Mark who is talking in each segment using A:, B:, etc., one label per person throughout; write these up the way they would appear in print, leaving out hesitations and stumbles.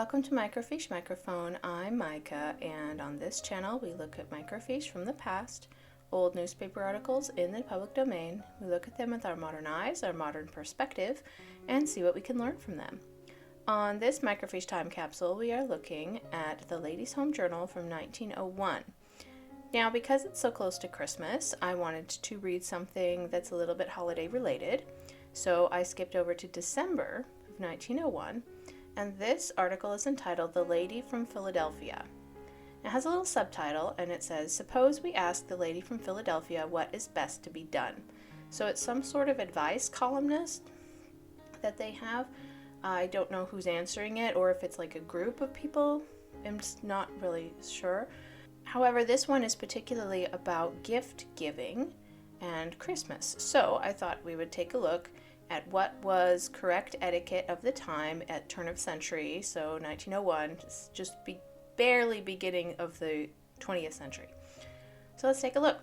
A: Welcome to Microfiche Microphone. I'm Micah, and on this channel we look at microfiche from the past, old newspaper articles in the public domain. We look at them with our modern eyes, our modern perspective, and see what we can learn from them. On this microfiche time capsule, we are looking at the Ladies' Home Journal from 1901. Now, because it's so close to Christmas, I wanted to read something that's a little bit holiday related, so I skipped over to December of 1901. And this article is entitled The Lady from Philadelphia. It has a little subtitle and it says, "Suppose we ask the lady from Philadelphia what is best to be done." So it's some sort of advice columnist that they have. I don't know who's answering it or if it's like a group of people. I'm just not really sure. However, this one is particularly about gift giving and Christmas. So I thought we would take a look at what was correct etiquette of the time at turn of century, so 1901, just barely beginning of the 20th century. So let's take a look.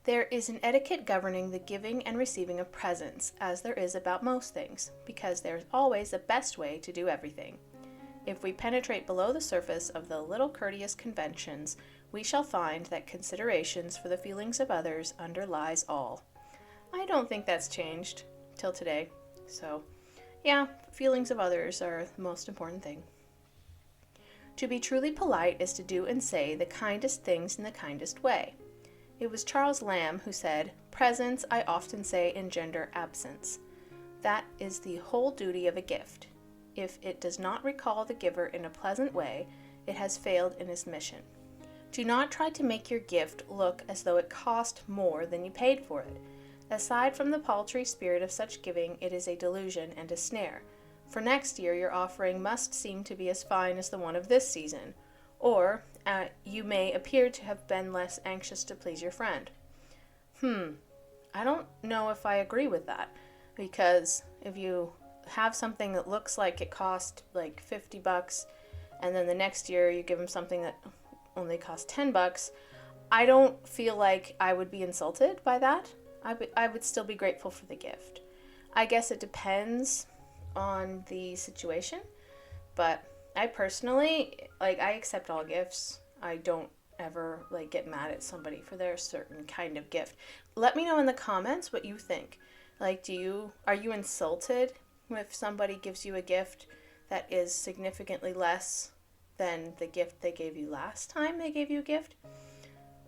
A: There is an etiquette governing the giving and receiving of presents, as there is about most things, because there is always a best way to do everything. If we penetrate below the surface of the little courteous conventions, we shall find that considerations for the feelings of others underlies all. I don't think that's changed till today. So, yeah, feelings of others are the most important thing. To be truly polite is to do and say the kindest things in the kindest way. It was Charles Lamb who said, "Presents, I often say, engender absence." That is the whole duty of a gift. If it does not recall the giver in a pleasant way, it has failed in its mission. Do not try to make your gift look as though it cost more than you paid for it. Aside from the paltry spirit of such giving, it is a delusion and a snare. For next year your offering must seem to be as fine as the one of this season, or you may appear to have been less anxious to please your friend. I don't know if I agree with that, because if you have something that looks like it cost like $50, and then the next year you give them something that only cost $10, I don't feel like I would be insulted by that. I would still be grateful for the gift. I guess it depends on the situation, but I personally, I accept all gifts. I don't ever get mad at somebody for their certain kind of gift. Let me know in the comments what you think. Are you insulted if somebody gives you a gift that is significantly less than the gift they gave you last time they gave you a gift?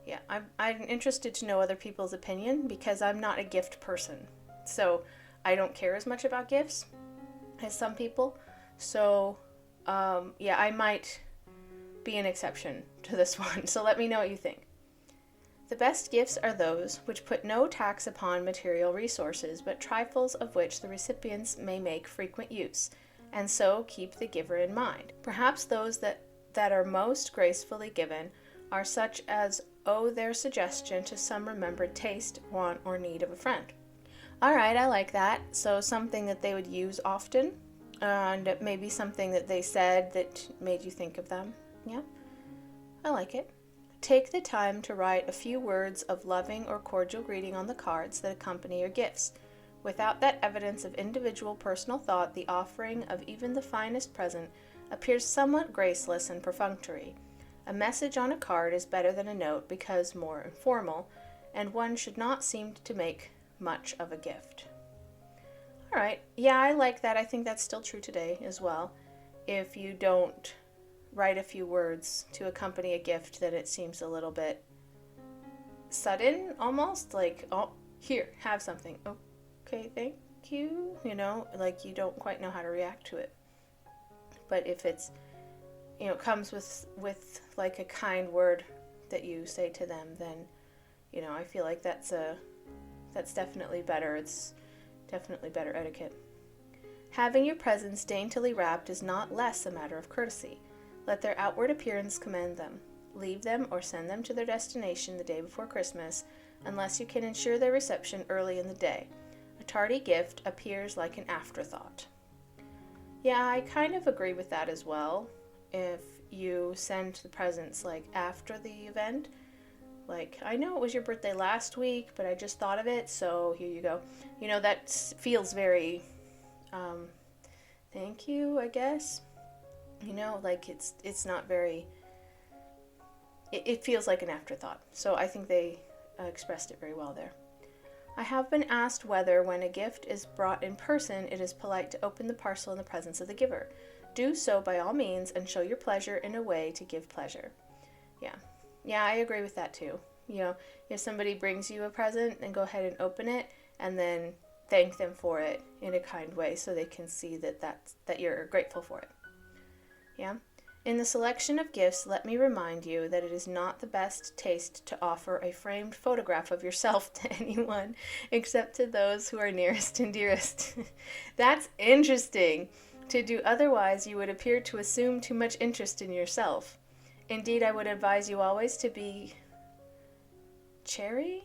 A: Yeah, I'm interested to know other people's opinion because I'm not a gift person. So I don't care as much about gifts as some people. So I might be an exception to this one. So let me know what you think. The best gifts are those which put no tax upon material resources, but trifles of which the recipients may make frequent use, and so keep the giver in mind. Perhaps those that are most gracefully given are such as owe their suggestion to some remembered taste, want, or need of a friend. Alright, I like that. So something that they would use often, and maybe something that they said that made you think of them. Yeah, I like it. Take the time to write a few words of loving or cordial greeting on the cards that accompany your gifts. Without that evidence of individual personal thought, the offering of even the finest present appears somewhat graceless and perfunctory. A message on a card is better than a note because more informal, and one should not seem to make much of a gift. Alright, yeah, I like that. I think that's still true today as well. If you don't write a few words to accompany a gift, then it seems a little bit sudden, almost oh, here, have something. Okay, thank you. You don't quite know how to react to it. But if it's comes with a kind word that you say to them, then, I feel like that's definitely better. It's definitely better etiquette. Having your presents daintily wrapped is not less a matter of courtesy. Let their outward appearance commend them. Leave them or send them to their destination the day before Christmas, unless you can ensure their reception early in the day. A tardy gift appears like an afterthought. Yeah, I kind of agree with that as well. If you send the presents after the event, I know it was your birthday last week, but I just thought of it, so here you go. That feels very thank you, I guess. You know, like it's not very, it feels like an afterthought. So I think they expressed it very well there. I have been asked whether, when a gift is brought in person, it is polite to open the parcel in the presence of the giver. Do so by all means and show your pleasure in a way to give pleasure. Yeah. Yeah, I agree with that too. You know, if somebody brings you a present, then go ahead and open it and then thank them for it in a kind way so they can see that you're grateful for it. Yeah. In the selection of gifts, let me remind you that it is not the best taste to offer a framed photograph of yourself to anyone except to those who are nearest and dearest. That's interesting. To do otherwise, you would appear to assume too much interest in yourself. Indeed, I would advise you always to be chary?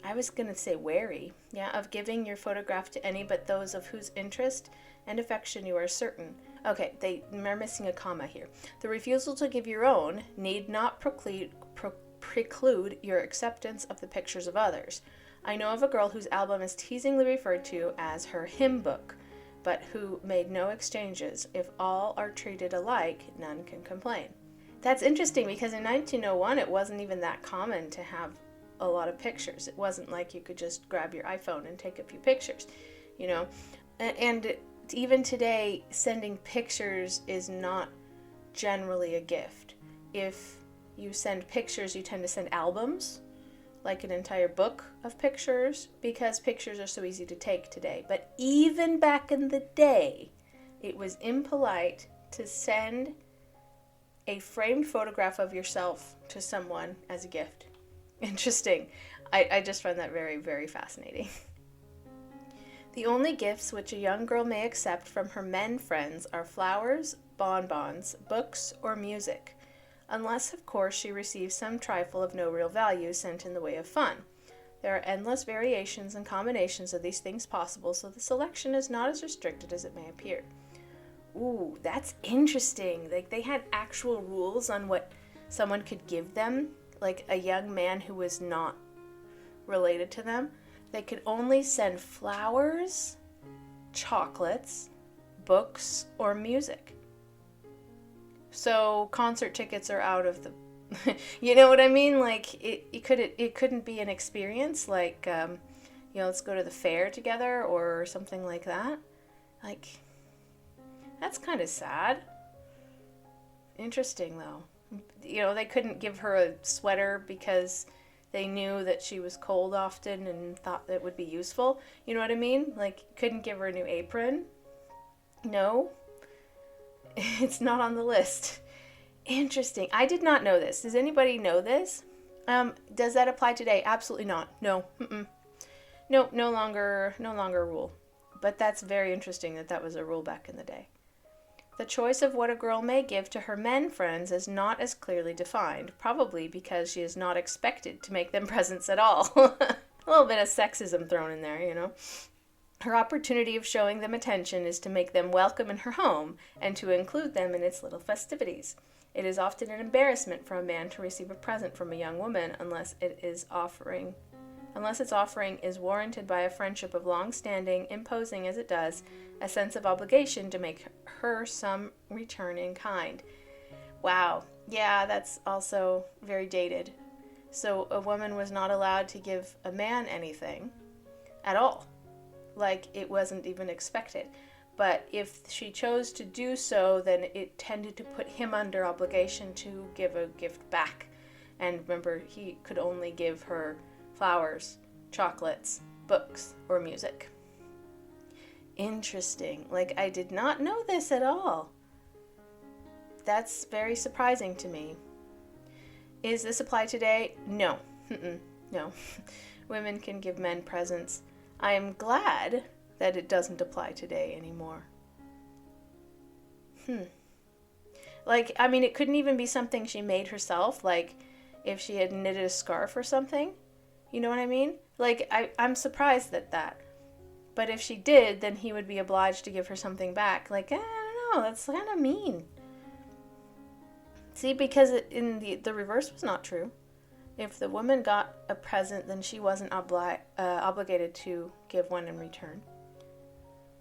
A: I was going to say wary, of giving your photograph to any but those of whose interest and affection you are certain. Okay, they are missing a comma here. The refusal to give your own need not preclude your acceptance of the pictures of others. I know of a girl whose album is teasingly referred to as her hymn book, but who made no exchanges. If all are treated alike, none can complain. That's interesting because in 1901 it wasn't even that common to have a lot of pictures. It wasn't like you could just grab your iPhone and take a few pictures, you know. And even today, sending pictures is not generally a gift. If you send pictures, you tend to send albums, like an entire book of pictures, because pictures are so easy to take today. But even back in the day, it was impolite to send a framed photograph of yourself to someone as a gift. Interesting. I just find that very, very fascinating. The only gifts which a young girl may accept from her men friends are flowers, bonbons, books, or music, unless, of course, she receives some trifle of no real value sent in the way of fun. There are endless variations and combinations of these things possible, so the selection is not as restricted as it may appear. Ooh, that's interesting. Like, they had actual rules on what someone could give them, like a young man who was not related to them. They could only send flowers, chocolates, books, or music. So concert tickets are out of the, you know what I mean? Like it couldn't be an experience like, let's go to the fair together or something like that. Like, that's kind of sad. Interesting though. You know, they couldn't give her a sweater because they knew that she was cold often and thought that would be useful. You know what I mean? Like, couldn't give her a new apron. No. It's not on the list. Interesting. I did not know this. Does anybody know this? Does that apply today? Absolutely not. No. No, no longer a rule. But that's very interesting that was a rule back in the day. The choice of what a girl may give to her men friends is not as clearly defined, probably because she is not expected to make them presents at all. A little bit of sexism thrown in there, you know. Her opportunity of showing them attention is to make them welcome in her home and to include them in its little festivities. It is often an embarrassment for a man to receive a present from a young woman unless its offering is warranted by a friendship of long standing, imposing as it does a sense of obligation to make her some return in kind. Wow. Yeah, that's also very dated. So a woman was not allowed to give a man anything at all. Like, it wasn't even expected. But if she chose to do so, then it tended to put him under obligation to give a gift back. And remember, he could only give her flowers, chocolates, books, or music. Interesting. Like, I did not know this at all. That's very surprising to me. Is this applied today? No. No. Women can give men presents. I am glad that it doesn't apply today anymore. Like, I mean, it couldn't even be something she made herself, like if she had knitted a scarf or something. You know what I mean? Like, I'm surprised at that. But if she did, then he would be obliged to give her something back. Like, I don't know, that's kind of mean. See, because the reverse was not true. If the woman got a present, then she wasn't obligated to give one in return.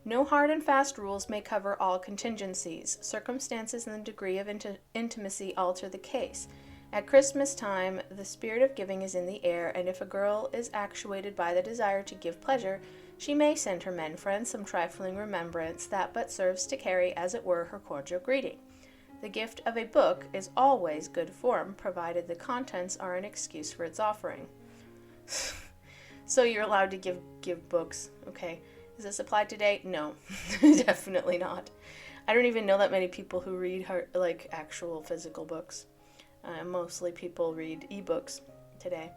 A: No hard and fast rules may cover all contingencies. Circumstances and the degree of intimacy alter the case. At Christmas time, the spirit of giving is in the air, and if a girl is actuated by the desire to give pleasure, she may send her men friends some trifling remembrance that but serves to carry, as it were, her cordial greeting. The gift of a book is always good form, provided the contents are an excuse for its offering. So you're allowed to give books, okay? Is this applied today? No, definitely not. I don't even know that many people who read actual physical books. Mostly people read ebooks today.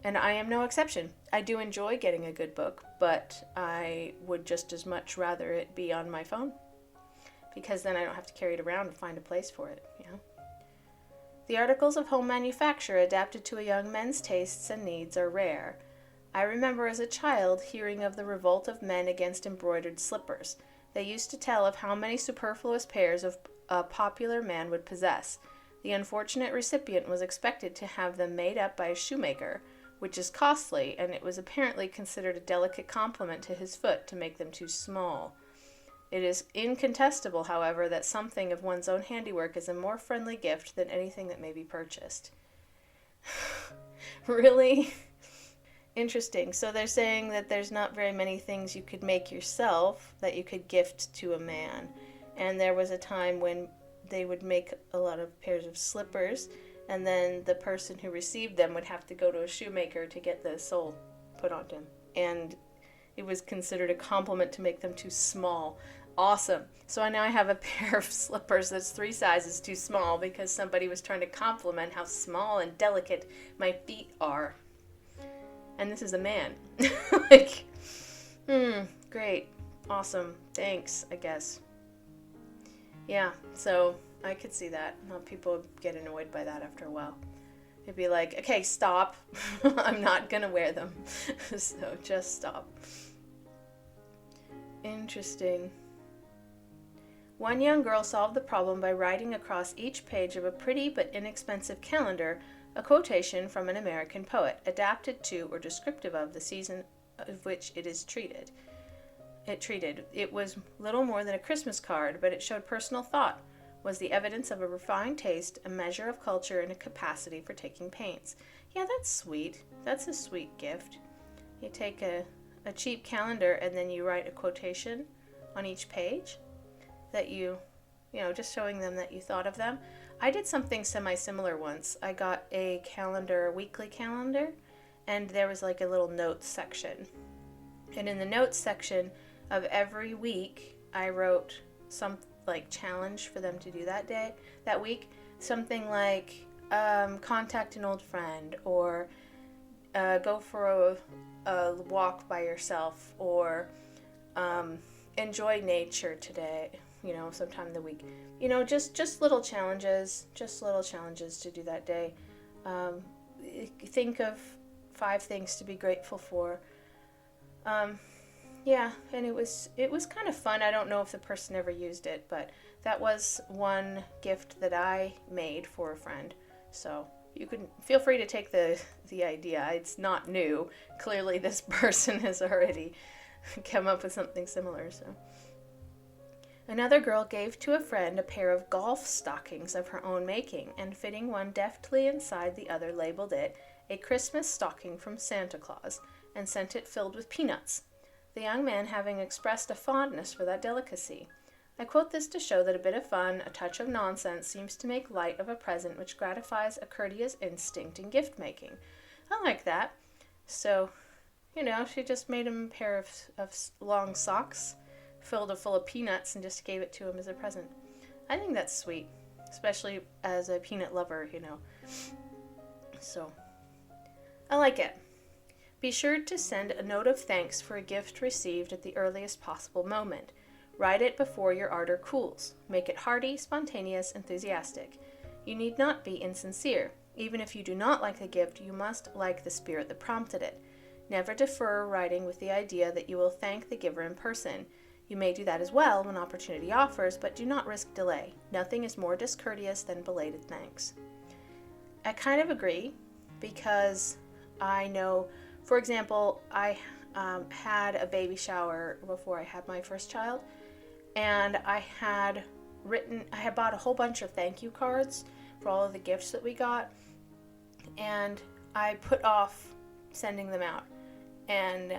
A: And I am no exception. I do enjoy getting a good book, but I would just as much rather it be on my phone, because then I don't have to carry it around and find a place for it, you know? The articles of home manufacture adapted to a young man's tastes and needs are rare. I remember as a child hearing of the revolt of men against embroidered slippers. They used to tell of how many superfluous pairs a popular man would possess. The unfortunate recipient was expected to have them made up by a shoemaker, which is costly, and it was apparently considered a delicate compliment to his foot to make them too small. It is incontestable, however, that something of one's own handiwork is a more friendly gift than anything that may be purchased. Really? Interesting. So they're saying that there's not very many things you could make yourself that you could gift to a man. And there was a time when they would make a lot of pairs of slippers, and then the person who received them would have to go to a shoemaker to get the sole put on them. And it was considered a compliment to make them too small. Awesome. So now I have a pair of slippers that's 3 sizes too small because somebody was trying to compliment how small and delicate my feet are. And this is a man. Great. Awesome. Thanks, I guess. Yeah, so I could see that. People would get annoyed by that after a while. It'd be like, okay, stop. I'm not going to wear them. So just stop. Interesting. One young girl solved the problem by writing across each page of a pretty but inexpensive calendar a quotation from an American poet, adapted to or descriptive of the season of which it is treated. It was little more than a Christmas card, but it showed personal thought, was the evidence of a refined taste, a measure of culture, and a capacity for taking pains. Yeah, that's sweet. That's a sweet gift. You take a cheap calendar and then you write a quotation on each page that you just showing them that you thought of them. I did something semi-similar once. I got a weekly calendar, and there was like a little notes section. And in the notes section of every week, I wrote some challenge for them to do that week. Something like contact an old friend, or go for a walk by yourself, or enjoy nature today, sometime in the week. Just little challenges to do that day. Think of 5 things to be grateful for. Yeah, and it was kind of fun. I don't know if the person ever used it, but that was one gift that I made for a friend. So you can feel free to take the idea. It's not new. Clearly this person has already come up with something similar. So another girl gave to a friend a pair of golf stockings of her own making, and fitting one deftly inside the other, labeled it a Christmas stocking from Santa Claus, and sent it filled with peanuts, the young man having expressed a fondness for that delicacy. I quote this to show that a bit of fun, a touch of nonsense, seems to make light of a present which gratifies a courteous instinct in gift-making. I like that. So, she just made him a pair of long socks, filled it full of peanuts, and just gave it to him as a present. I think that's sweet, especially as a peanut lover, So, I like it. Be sure to send a note of thanks for a gift received at the earliest possible moment. Write it before your ardor cools. Make it hearty, spontaneous, enthusiastic. You need not be insincere. Even if you do not like the gift, you must like the spirit that prompted it. Never defer writing with the idea that you will thank the giver in person. You may do that as well when opportunity offers, but do not risk delay. Nothing is more discourteous than belated thanks. I kind of agree, because I know, for example, I had a baby shower before I had my first child, and I had bought a whole bunch of thank you cards for all of the gifts that we got, and I put off sending them out, and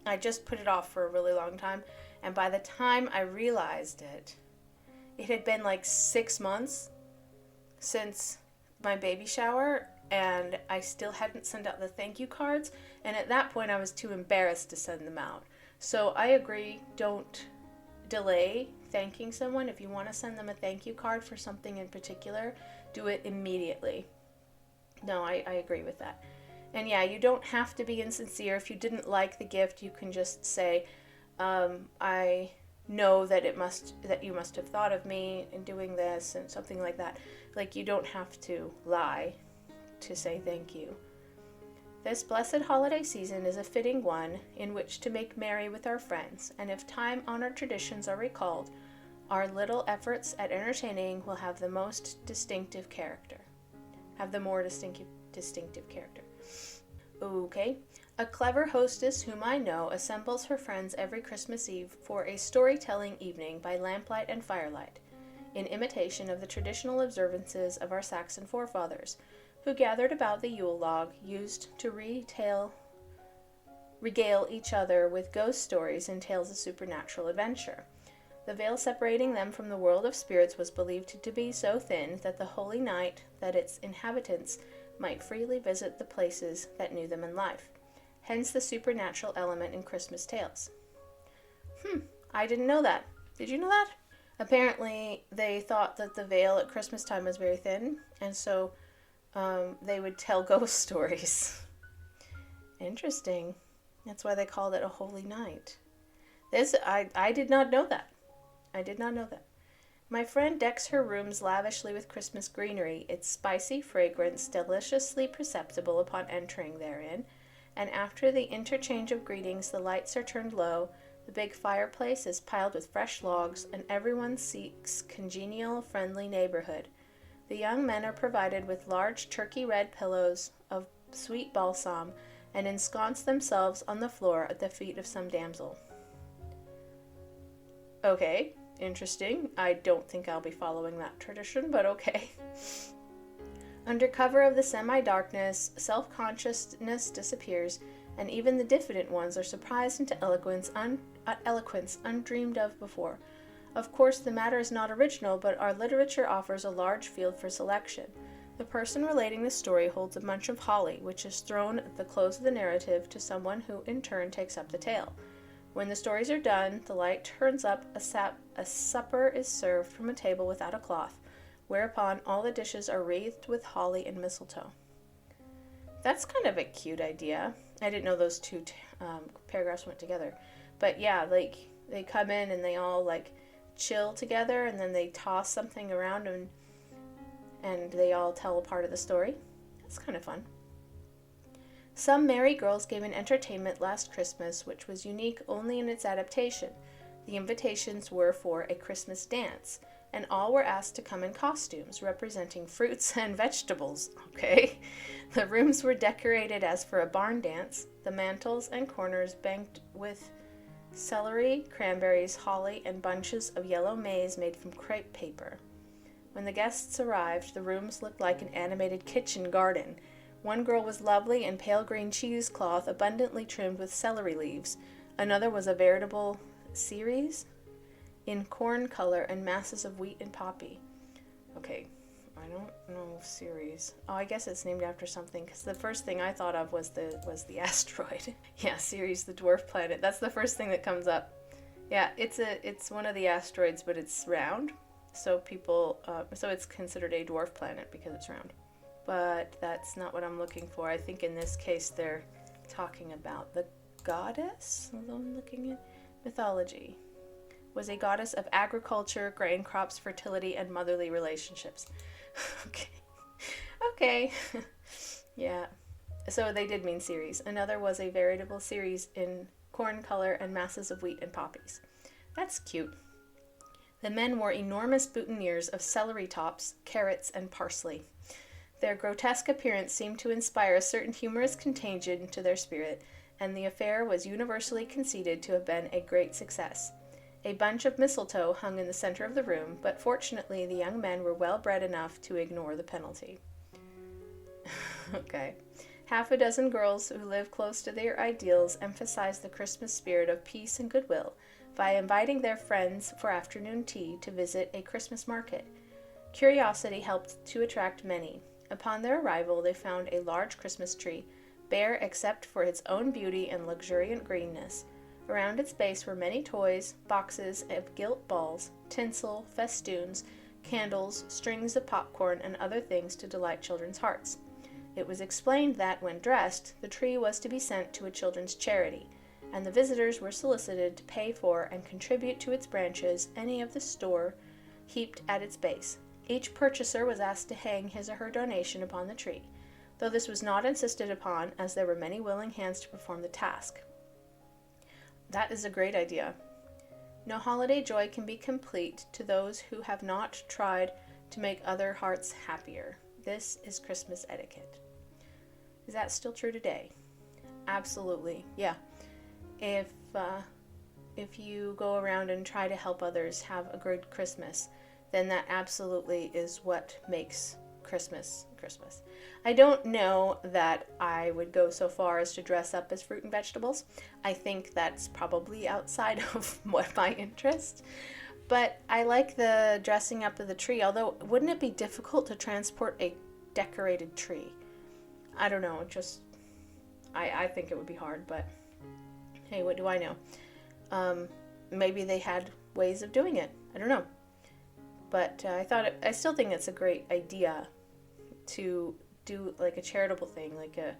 A: I just put it off for a really long time, and by the time I realized it had been like 6 months since my baby shower, and I still hadn't sent out the thank you cards, and at that point I was too embarrassed to send them out. So I agree, don't delay thanking someone. If you want to send them a thank you card for something in particular, do it immediately. No, I agree with that. And yeah, you don't have to be insincere. If you didn't like the gift, you can just say, I know that you must have thought of me in doing this, and something like that. Like, you don't have to lie to say thank you. This blessed holiday season is a fitting one in which to make merry with our friends, and if time-honored traditions are recalled, our little efforts at entertaining will have the more distinctive character. Okay. A clever hostess whom I know assembles her friends every Christmas Eve for a storytelling evening by lamplight and firelight, in imitation of the traditional observances of our Saxon forefathers, who gathered about the Yule log, used to regale each other with ghost stories and tales of supernatural adventure. The veil separating them from the world of spirits was believed to be so thin that the holy night that its inhabitants might freely visit the places that knew them in life. Hence the supernatural element in Christmas tales. I didn't know that. Did you know that? Apparently, they thought that the veil at Christmas time was very thin, and so they would tell ghost stories. Interesting. That's why they called it a holy night. I did not know that. I did not know that. My friend decks her rooms lavishly with Christmas greenery, its spicy fragrance deliciously perceptible upon entering therein, and after the interchange of greetings, the lights are turned low, the big fireplace is piled with fresh logs, and everyone seeks congenial, friendly neighborhood. The young men are provided with large turkey-red pillows of sweet balsam, and ensconce themselves on the floor at the feet of some damsel. Okay, interesting. I don't think I'll be following that tradition, but okay. Under cover of the semi-darkness, self-consciousness disappears, and even the diffident ones are surprised into eloquence undreamed of before. Of course, the matter is not original, but our literature offers a large field for selection. The person relating the story holds a bunch of holly, which is thrown at the close of the narrative to someone who in turn takes up the tale. When the stories are done, the light turns up, a supper is served from a table without a cloth, whereupon all the dishes are wreathed with holly and mistletoe. That's kind of a cute idea. I didn't know those two paragraphs went together. But yeah, like, they come in and they all, like, chill together, and then they toss something around and they all tell a part of the story. That's kind of fun. Some merry girls gave an entertainment last Christmas which was unique only in its adaptation. The invitations were for a Christmas dance, and all were asked to come in costumes, representing fruits and vegetables. Okay. The rooms were decorated as for a barn dance, the mantels and corners banked with celery, cranberries, holly, and bunches of yellow maize made from crepe paper. When the guests arrived, the rooms looked like an animated kitchen garden. One girl was lovely in pale green cheesecloth abundantly trimmed with celery leaves. Another was a veritable ceres in corn color and masses of wheat and poppy. Okay, I don't know Ceres. Oh, I guess it's named after something, because the first thing I thought of was the asteroid. Yeah, Ceres, the dwarf planet. That's the first thing that comes up. Yeah, it's one of the asteroids, but it's round, so so it's considered a dwarf planet because it's round. But that's not what I'm looking for. I think in this case they're talking about the goddess. Although I'm looking at mythology. Was a goddess of agriculture, grain crops, fertility, and motherly relationships. Okay. Yeah. So they did mean Ceres. Another was a veritable Ceres in corn color and masses of wheat and poppies. That's cute. The men wore enormous boutonnieres of celery tops, carrots, and parsley. Their grotesque appearance seemed to inspire a certain humorous contagion to their spirit, and the affair was universally conceded to have been a great success. A bunch of mistletoe hung in the center of the room, but fortunately the young men were well bred enough to ignore the penalty. Okay. Half a dozen girls who live close to their ideals emphasize the Christmas spirit of peace and goodwill by inviting their friends for afternoon tea to visit a Christmas market. Curiosity helped to attract many. Upon their arrival, they found a large Christmas tree, bare except for its own beauty and luxuriant greenness. Around its base were many toys, boxes of gilt balls, tinsel, festoons, candles, strings of popcorn, and other things to delight children's hearts. It was explained that, when dressed, the tree was to be sent to a children's charity, and the visitors were solicited to pay for and contribute to its branches any of the store heaped at its base. Each purchaser was asked to hang his or her donation upon the tree, though this was not insisted upon, as there were many willing hands to perform the task. That is a great idea. No holiday joy can be complete to those who have not tried to make other hearts happier. This is Christmas etiquette. Is that still true today? Absolutely, yeah. If you go around and try to help others have a good Christmas, then that absolutely is what makes Christmas Christmas. I don't know that I would go so far as to dress up as fruit and vegetables. I think that's probably outside of what my interest. But I like the dressing up of the tree, although wouldn't it be difficult to transport a decorated tree? I don't know, I think it would be hard, but hey, what do I know? Maybe they had ways of doing it. I don't know. But I still think it's a great idea to do like a charitable thing, like a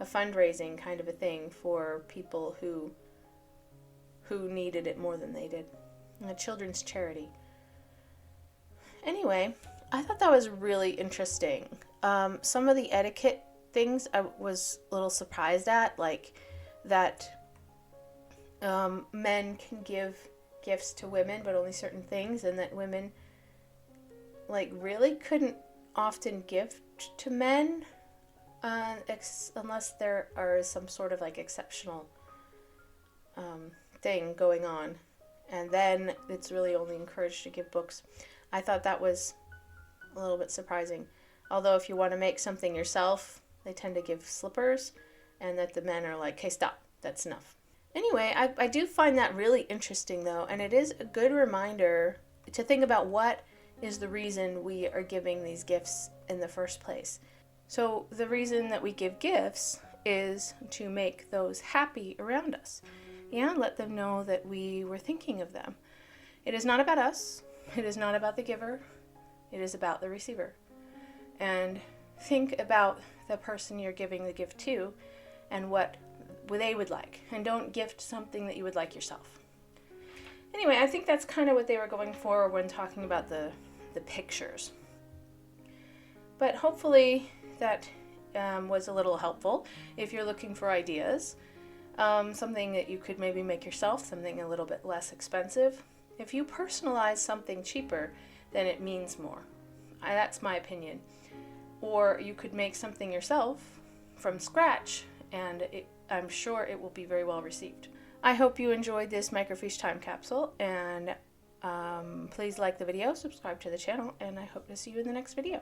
A: fundraising kind of a thing for people who needed it more than they did. A children's charity. Anyway, I thought that was really interesting. Some of the etiquette things I was a little surprised at, like that men can give gifts to women, but only certain things, and that women like really couldn't often give to men unless there are some sort of like exceptional thing going on, and then it's really only encouraged to give books. I thought that was a little bit surprising. Although if you want to make something yourself, they tend to give slippers, and that the men are like, okay, stop, that's enough. Anyway, I do find that really interesting though, and it is a good reminder to think about what is the reason we are giving these gifts in the first place. So the reason that we give gifts is to make those happy around us and let them know that we were thinking of them. It is not about us. It is not about the giver. It is about the receiver. And think about the person you're giving the gift to and what they would like. And don't gift something that you would like yourself. Anyway, I think that's kind of what they were going for when talking about the pictures. But hopefully that was a little helpful if you're looking for ideas. Something that you could maybe make yourself, something a little bit less expensive. If you personalize something cheaper, then it means more. That's my opinion. Or you could make something yourself from scratch, and I'm sure it will be very well received. I hope you enjoyed this Microfiche time capsule, and please like the video, subscribe to the channel, and I hope to see you in the next video.